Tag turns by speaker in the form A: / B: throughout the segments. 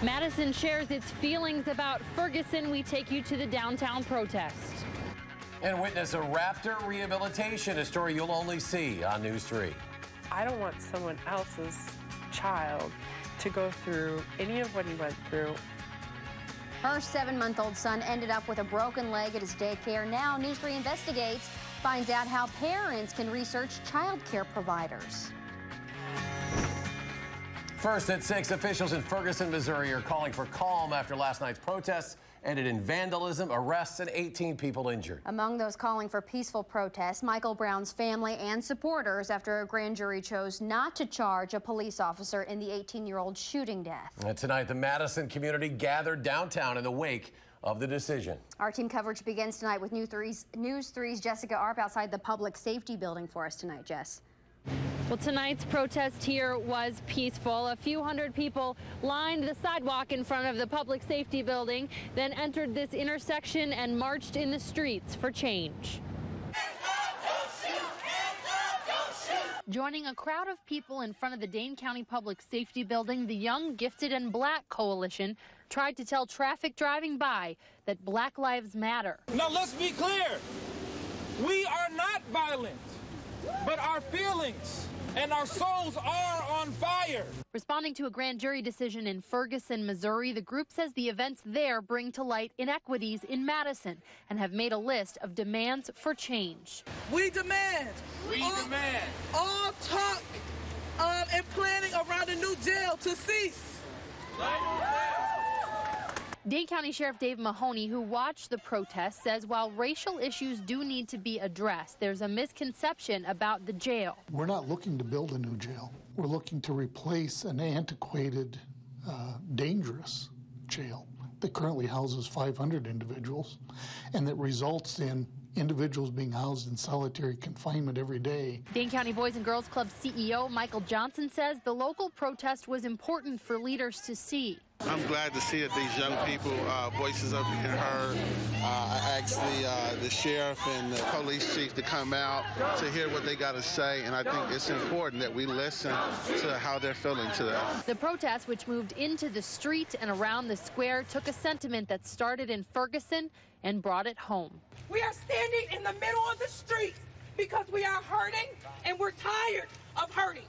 A: Madison shares its feelings about Ferguson. We take you to the downtown protest.
B: And witness a raptor rehabilitation, a story you'll only see on News 3.
C: I don't want someone else's child to go through any of what he went through.
D: Her 7-month-old son ended up with a broken leg at his daycare. Now News 3 investigates, finds out how parents can research child care providers.
B: First at 6, officials in Ferguson, Missouri are calling for calm after last night's protests ended in vandalism, arrests, and 18 people injured.
D: Among those calling for peaceful protests, Michael Brown's family and supporters after a grand jury chose not to charge a police officer in the 18-year-old shooting death.
B: And tonight, the Madison community gathered downtown in the wake of the decision.
D: Our team coverage begins tonight with News 3's Jessica Arp outside the Public Safety Building for us tonight, Jess.
A: Well, tonight's protest here was peaceful. A few hundred people lined the sidewalk in front of the Public Safety Building, then entered this intersection and marched in the streets for change. Joining a crowd of people in front of the Dane County Public Safety Building, the Young, Gifted, and Black Coalition tried to tell traffic driving by that Black Lives Matter.
E: Now let's be clear. We are not violent, but our feelings and our souls are on fire.
A: Responding to a grand jury decision in Ferguson, Missouri, the group says the events there bring to light inequities in Madison and have made a list of demands for change.
F: We demand all talk and planning around a new jail to cease.
A: Dane County Sheriff Dave Mahoney, who watched the protest, says while racial issues do need to be addressed, there's a misconception about the jail.
G: We're not looking to build a new jail. We're looking to replace an antiquated, dangerous jail that currently houses 500 individuals and that results in individuals being housed in solitary confinement every day.
A: Dane County Boys and Girls Club CEO Michael Johnson says the local protest was important for leaders to see.
H: I'm glad to see that these young people voices are being heard. I asked the sheriff and the police chief to come out to hear what they got to say, and I think it's important that we listen to how they're feeling today.
A: The protest, which moved into the street and around the square, took a sentiment that started in Ferguson and brought it home.
F: We are standing in the middle of the street because we are hurting and we're tired of hurting.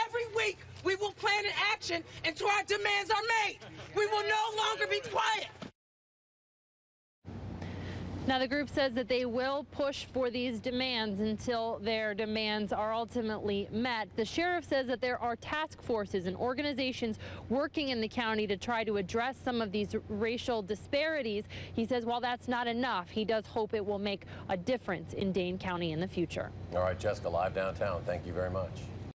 F: Every week we will plan an action until our demands are made. We will no longer be quiet.
A: Now, the group says that they will push for these demands until their demands are ultimately met. The sheriff says that there are task forces and organizations working in the county to try to address some of these racial disparities. He says while that's not enough, he does hope it will make a difference in Dane County in the future.
B: All right, Jessica, live downtown. Thank you very much.